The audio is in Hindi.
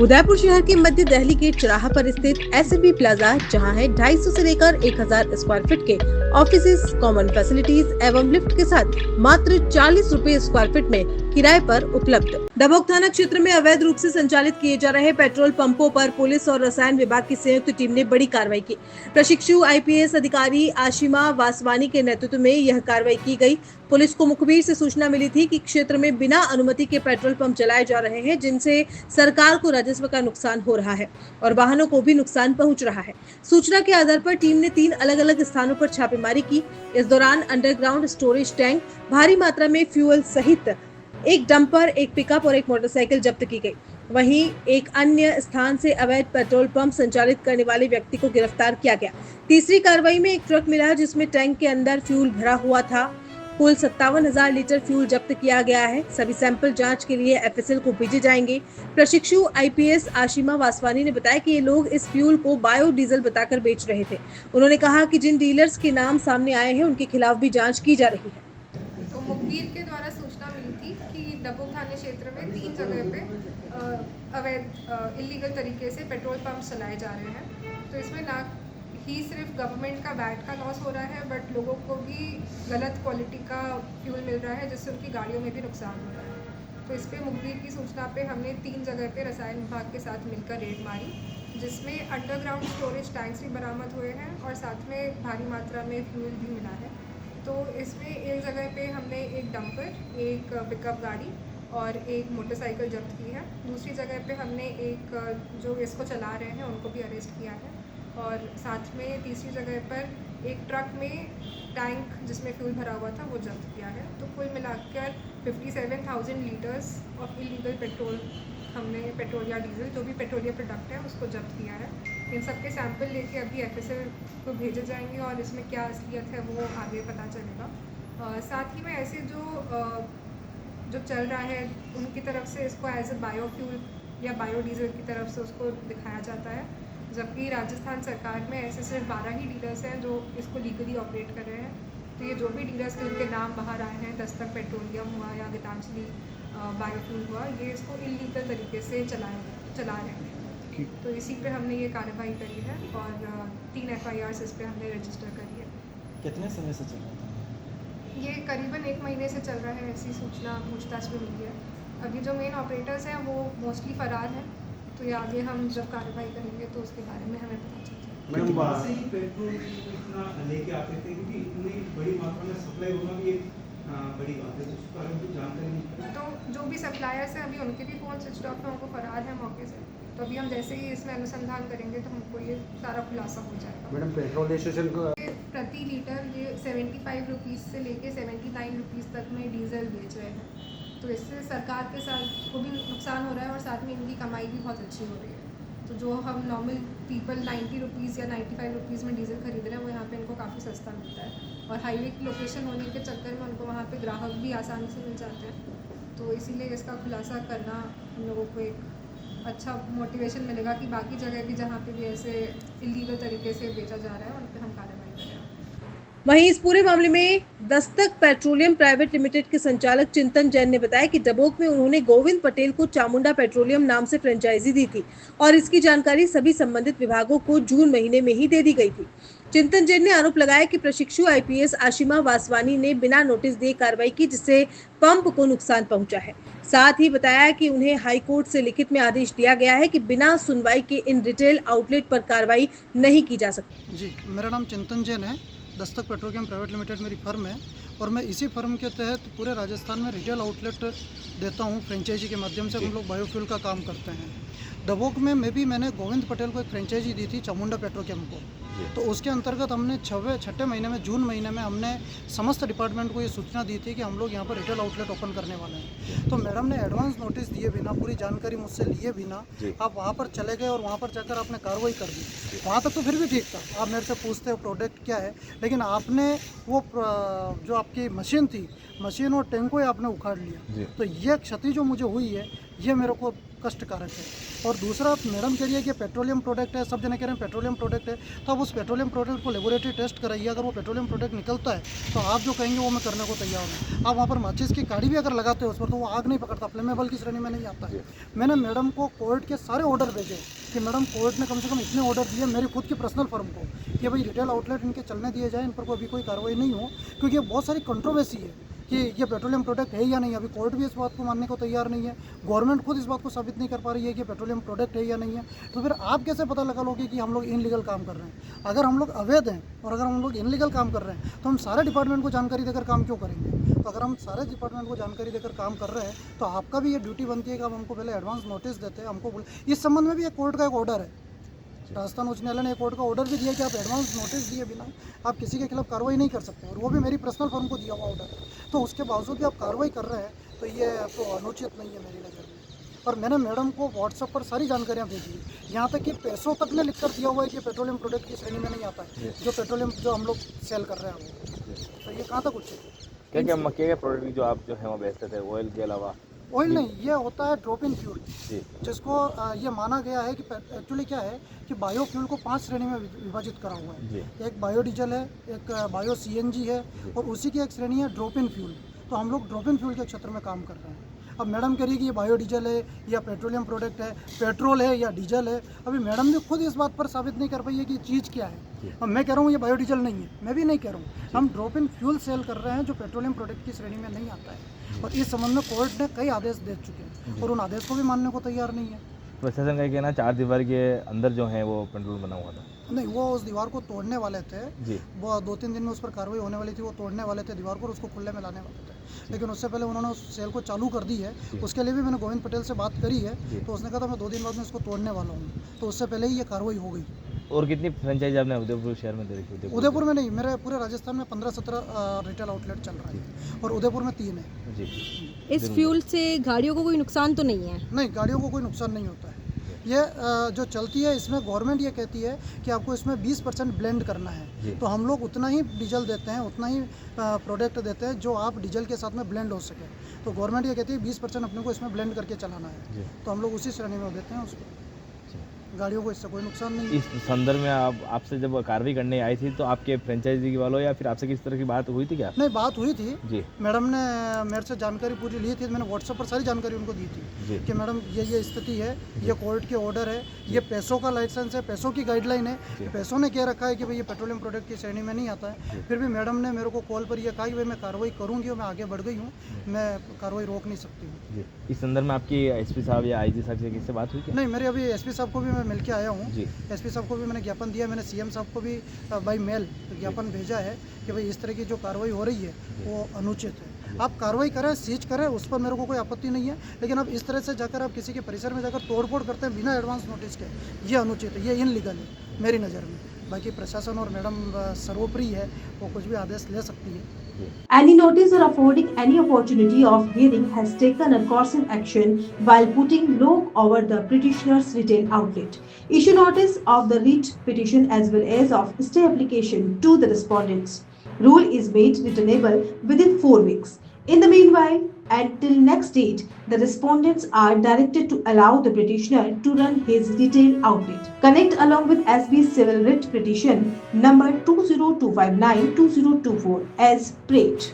उदयपुर शहर के मध्य दिल्ली गेट चौराहा पर स्थित एस&पी प्लाजा, जहां है 250 से लेकर 1000 स्क्वायर फीट के ऑफिसेज, कॉमन फैसिलिटीज एवं लिफ्ट के साथ मात्र 40 रुपए स्क्वायर फीट में किराए पर उपलब्ध। डबोक थाना क्षेत्र में अवैध रूप से संचालित किए जा रहे पेट्रोल पंपों पर पुलिस और रसायन विभाग की संयुक्त टीम ने बड़ी कार्रवाई की। प्रशिक्षु आईपीएस अधिकारी आशिमा वासवानी के नेतृत्व में यह कार्रवाई की गई। पुलिस को मुखबिर से सूचना मिली थी कि क्षेत्र में बिना अनुमति के पेट्रोल पंप चलाए जा रहे हैं, जिनसे सरकार को राजस्व का नुकसान हो रहा है और वाहनों को भी नुकसान पहुंच रहा है। सूचना के आधार पर टीम ने 3 अलग-अलग स्थानों पर छापेमारी की। इस दौरान अंडरग्राउंड स्टोरेज टैंक, भारी मात्रा में फ्यूल सहित एक डंपर, एक पिकअप और एक मोटरसाइकिल जब्त की गई। वहीं एक अन्य स्थान से अवैध पेट्रोल पंप संचालित करने वाले व्यक्ति को गिरफ्तार किया गया। तीसरी कार्रवाई में एक ट्रक मिला जिसमें टैंक के अंदर फ्यूल भरा हुआ था। कुल 57,000 लीटर फ्यूल जब्त किया गया है। सभी सैंपल जांच के लिए एफएसएल को भेजे जाएंगे। प्रशिक्षु आईपीएस आशिमा वासवानी ने बताया कि ये लोग इस फ्यूल को बायोडीजल बताकर बेच रहे थे। उन्होंने कहा कि जिन डीलर्स के नाम सामने आए हैं उनके खिलाफ भी जांच की जा रही है। तो मुखबिर के द्वारा सूचना मिली थी कि डबोक थाने क्षेत्र में 3 जगह पे अवैध इलीगल तरीके से पेट्रोल पंप चलाए जा रहे हैं। तो इसमें ना ही सिर्फ गवर्नमेंट का वैट का लॉस हो रहा है, बट लोगों को भी गलत क्वालिटी का फ्यूल मिल रहा है, जिससे उनकी गाड़ियों में भी नुकसान हो रहा है। तो इस पर मुखबिर की सूचना पे हमने 3 जगह पे रसायन विभाग के साथ मिलकर रेड मारी, जिसमें अंडरग्राउंड स्टोरेज टैंक्स भी बरामद हुए हैं और साथ में भारी मात्रा में फ्यूल भी मिला है। तो इसमें एक जगह पे हमने एक डंपर, एक पिकअप गाड़ी और एक मोटरसाइकिल जब्त की है। दूसरी जगह पे हमने एक जो इसको चला रहे हैं उनको भी अरेस्ट किया है और साथ में तीसरी जगह पर एक ट्रक में टैंक जिसमें फ्यूल भरा हुआ था वो जब्त किया है। तो कुल मिलाकर 57,000 लीटर्स ऑफ इलीगल पेट्रोल हमने पेट्रोल या डीजल जो भी पेट्रोलियम प्रोडक्ट है उसको जब्त किया है। इन सब के सैंपल लेके अभी एफएसएल को भेजे जाएंगे और इसमें क्या असलियत है वो आगे पता चलेगा। साथ ही में ऐसे जो चल रहा है उनकी तरफ से इसको एज ए बायोफ्यूल या बायोडीजल की तरफ से उसको दिखाया जाता है, जबकि राजस्थान सरकार में ऐसे सिर्फ 12 ही डीलर्स हैं जो इसको लीगली ऑपरेट कर रहे हैं। तो ये जो भी डीलर्स के उनके नाम बाहर आए हैं, दस्तक पेट्रोलियम हुआ या गीतांजलि बायोफ्यूल हुआ, ये इसको इलीगल तरीके से चला रहे हैं। तो इसी पे हमने ये कार्रवाई करी है और 3 FIRs इस पे हमने रजिस्टर करी है। कितने समय से चल रहा था ये करीबन 1 महीने से चल रहा है, ऐसी सूचना पूछताछ में मिली है। अभी जो मेन ऑपरेटर्स हैं वो मोस्टली फरार हैं, तो ये आगे हम जब कार्रवाई करेंगे तो उसके बारे में हमें पता चल जाएगा। मैडम, बाहर से ही पेट्रोल इतना लेके आते थे क्योंकि इतनी बड़ी मात्रा में सप्लाई होना भी एक बड़ी बात है, तो उसके बारे में कुछ जानकारी नहीं। तो जो भी सप्लायर्स हैं अभी उनके भी फ़ोन स्विच ऑफ हैं, उनको फरार है मौके से। तो अभी हम जैसे ही इसमें अनुसंधान करेंगे तो हमको ये सारा खुलासा हो जाएगा। मैडम, पेट्रोल स्टेशन को प्रति लीटर ये 75 रुपीज़ से लेके 79 रुपीज़ तक में डीजल बेच रहे हैं। तो इससे सरकार के साथ को भी नुकसान हो रहा है और साथ में इनकी कमाई भी बहुत अच्छी हो रही है। तो जो हम नॉर्मल पीपल 90 रुपीज़ या 95 रुपीज़ में डीजल खरीद रहे हैं वो यहाँ पे इनको काफ़ी सस्ता मिलता है और हाईवे की लोकेशन होने के चक्कर में उनको वहाँ पे ग्राहक भी आसानी से मिल जाते हैं। तो इसीलिए इसका खुलासा करना हम लोगों को एक अच्छा मोटिवेशन मिलेगा कि बाकी जगह भी जहाँ पे भी ऐसे इलीगल तरीके से बेचा जा रहा है उन पर हम कार्रवाई करें। वहीं इस पूरे मामले में दस्तक पेट्रोलियम प्राइवेट लिमिटेड के संचालक चिंतन जैन ने बताया कि डबोक में उन्होंने गोविंद पटेल को चामुंडा पेट्रोलियम नाम से फ्रेंचाइजी दी थी और इसकी जानकारी सभी संबंधित विभागों को जून महीने में ही दे दी गई थी। चिंतन जैन ने आरोप लगाया कि प्रशिक्षु आईपीएस आशिमा वासवानी ने बिना नोटिस दिए कार्रवाई की, जिससे पंप को नुकसान पहुंचा है। साथ ही बताया कि उन्हें हाई कोर्ट से लिखित में आदेश दिया गया है कि बिना सुनवाई के इन रिटेल आउटलेट पर कार्रवाई नहीं की जा सकती। जी, मेरा नाम चिंतन जैन है। दस्तक पेट्रोलियम प्राइवेट लिमिटेड मेरी फर्म है और मैं इसी फर्म के तहत पूरे राजस्थान में रिटेल आउटलेट देता हूँ। फ्रेंचाइजी के माध्यम से हम लोग बायोफ्यूल का काम करते हैं। डबोक में मैंने गोविंद पटेल को एक फ्रेंचाइजी दी थी चामुंडा पेट्रोकेम को। तो उसके अंतर्गत हमने छठे महीने में जून महीने में हमने समस्त डिपार्टमेंट को ये सूचना दी थी कि हम लोग यहाँ पर रिटेल आउटलेट ओपन करने वाले हैं। तो मैडम ने एडवांस नोटिस दिए बिना, पूरी जानकारी मुझसे लिए बिना आप वहाँ पर चले गए और वहाँ पर जाकर आपने कार्रवाई कर दी। वहाँ तक तो फिर भी ठीक था, आप मेरे से पूछते हो प्रोडक्ट क्या है, लेकिन आपने वो जो आपकी मशीन थी, मशीन और टैंक को ही आपने उखाड़ लिया। तो ये क्षति जो मुझे हुई है ये मेरे को कष्टकारक है। और दूसरा मैडम कह रही है कि पेट्रोलियम प्रोडक्ट है, सब जने कह रहे हैं पेट्रोलियम प्रोडक्ट है, तो आप उस पेट्रोलियम प्रोडक्ट को लेबोरेटरी टेस्ट कराइए। अगर वो पेट्रोलियम प्रोडक्ट निकलता है तो आप जो कहेंगे वो मैं करने को तैयार हूँ। आप वहाँ पर माचिस की काड़ी भी अगर लगाते हो उस पर तो वो आग नहीं पकड़ता, फ्लेमेबल की श्रेणी में नहीं आता है। मैंने मैडम को कोर्ट के सारे ऑर्डर भेजे कि मैडम कोर्ट ने कम से कम इतने ऑर्डर दिए मेरी खुद की पर्सनल फर्म को कि भाई रिटेल आउटलेट इनके चलने दिए जाए, इन पर अभी कोई कार्रवाई नहीं हो, क्योंकि बहुत सारी कंट्रोवर्सी है कि ये पेट्रोलियम प्रोडक्ट है या नहीं। अभी कोर्ट भी इस बात को मानने को तैयार नहीं है, गवर्नमेंट खुद इस बात को साबित नहीं कर पा रही है कि पेट्रोलियम प्रोडक्ट है या नहीं है। तो फिर आप कैसे पता लगा लोगे कि हम लोग इनलीगल काम कर रहे हैं? अगर हम लोग अवैध हैं और अगर हम लोग इनलीगल काम कर रहे हैं तो हम सारे डिपार्टमेंट को जानकारी देकर काम क्यों करेंगे? तो अगर हम सारे डिपार्टमेंट को जानकारी देकर काम कर रहे हैं तो आपका भी ये ड्यूटी बनती है कि आप हमको पहले एडवांस नोटिस देते हैं। हमको इस संबंध में भी एक कोर्ट का एक ऑर्डर है, राजस्थान उच्च न्यायालय ने एक कोर्ट का ऑर्डर भी दिया कि आप एडवांस नोटिस दिए बिना आप किसी के खिलाफ कार्रवाई नहीं कर सकते, और वो भी मेरी पर्सनल फर्म को दिया हुआ ऑर्डर है। तो उसके बावजूद भी आप कार्रवाई कर रहे हैं तो ये तो अनुचित नहीं है मेरी नज़र में। और मैंने मैडम को व्हाट्सएप पर सारी जानकारियाँ भेजी, यहाँ तक कि पैसों तक ने लिख कर दिया हुआ है कि पेट्रोलियम प्रोडक्ट की श्रेणी में नहीं आता है जो पेट्रोलियम जो हम लोग सेल कर रहे हैं वो। तो ये कहाँ तक उचित है? क्या प्रोडक्ट जो आप जो है वो बेचते थे ऑयल के अलावा? ऑयल नहीं, ये होता है ड्रॉप इन फ्यूल, जी, जिसको ये माना गया है कि एक्चुअली क्या है कि बायोफ्यूल को 5 श्रेणी में विभाजित करा हुआ है। जी, एक बायोडीजल है, एक बायो सीएनजी है और उसी की एक श्रेणी है ड्रॉप इन फ्यूल। तो हम लोग ड्रॉप इन फ्यूल के क्षेत्र में काम कर रहे हैं। अब मैडम कह रही है कि ये बायोडीजल है या पेट्रोलियम प्रोडक्ट है, पेट्रोल है या डीजल है। अभी मैडम भी खुद इस बात पर साबित नहीं कर पाई है कि चीज़ क्या है। अब मैं कह रहा हूँ ये बायोडीजल नहीं है, मैं भी नहीं कह रहा हूँ। हम ड्रॉप इन फ्यूल सेल कर रहे हैं जो पेट्रोलियम प्रोडक्ट की श्रेणी में नहीं आता है। और इस संबंध में कोर्ट ने कई आदेश दे चुके हैं और उन आदेश को भी मानने को तैयार नहीं है। प्रशासन का कहना 4 दीवार के अंदर जो है वो पेट्रोल बना हुआ था। नहीं, वो उस दीवार को तोड़ने वाले थे जी, वो 2-3 दिन में उस पर कार्रवाई होने वाली थी। वो तोड़ने वाले थे दीवार को और उसको खुले में लाने वाले थे, लेकिन उससे पहले उन्होंने उस सेल को चालू कर दी है। उसके लिए भी मैंने गोविंद पटेल से बात करी है, तो उसने कहा था मैं 2 दिन बाद में इसको तोड़ने वाला हूँ, तो उससे पहले ही ये कार्रवाई हो गई। और कितनी फ्रेंचाइज आपने उदयपुर शहर में दे रखी? उदयपुर में नहीं, मेरे पूरे राजस्थान में 15-17 रिटेल आउटलेट चल रहा है और उदयपुर में 3 है। जी, इस फ्यूल से गाड़ियों को कोई नुकसान तो नहीं है? नहीं, गाड़ियों को कोई नुकसान नहीं होता है। ये जो चलती है इसमें गवर्नमेंट ये कहती है कि आपको इसमें 20% ब्लेंड करना है, तो हम लोग उतना ही डीजल देते हैं, उतना ही प्रोडक्ट देते हैं जो आप डीजल के साथ में ब्लेंड हो सके। तो गवर्नमेंट ये कहती है 20% अपने को इसमें ब्लेंड करके चलाना है, तो हम लोग उसी श्रेणी में देते हैं उसको। गाड़ियों को इससे कोई नुकसान नहीं है। इस संदर्भ में आपसे जब कार्रवाई करने आई थी तो आपके फ्रेंचाइजी वालों या फिर आपसे किस तरह की बात हुई थी क्या? नहीं, बात हुई थी जी, मैडम ने मेरे से जानकारी पूरी ली थी। मैंने व्हाट्सएप पर सारी जानकारी उनको दी थी कि मैडम ये स्थिति है, ये कोर्ट के ऑर्डर है, ये पैसों का लाइसेंस है, पैसों की गाइडलाइन है, पैसों ने कह रखा है कि भाई ये पेट्रोलियम प्रोडक्ट की श्रेणी में नहीं आता है। फिर भी मैडम ने मेरे को कॉल पर यह कहा कि भाई मैं कार्रवाई करूँगी और मैं आगे बढ़ गई हूँ, मैं कार्रवाई रोक नहीं सकती हूँ। इस संदर्भ में आपकी एसपी साहब या आईजी साहब से किससे बात हुई क्या? नहीं, मेरे अभी एसपी साहब को भी मैं मिल के आया हूँ। जी, एसपी साहब को भी मैंने ज्ञापन दिया, मैंने सीएम साहब को भी बाई मेल ज्ञापन भेजा है कि भाई इस तरह की जो कार्रवाई हो रही है वो अनुचित है। आप कार्रवाई करें, सीज करें, उस पर मेरे को कोई आपत्ति नहीं है, लेकिन आप इस तरह से जाकर आप किसी के परिसर में जाकर तोड़फोड़ करते हैं बिना एडवांस नोटिस के, ये अनुचित है, ये इनलीगल है मेरी नज़र में। बाकी प्रशासन और मैडम सर्वोपरि है, वो कुछ भी आदेश ले सकती है। Any notice or affording any opportunity of hearing has taken a course in action while putting lock over the petitioner's retail outlet. Issue notice of the writ petition as well as of stay application to the respondents. Rule is made returnable within 4 weeks. In the meanwhile, until next date, the respondents are directed to allow the petitioner to run his retail outlet. Connect along with SB Civil Writ Petition number 20259-2024 as prayed.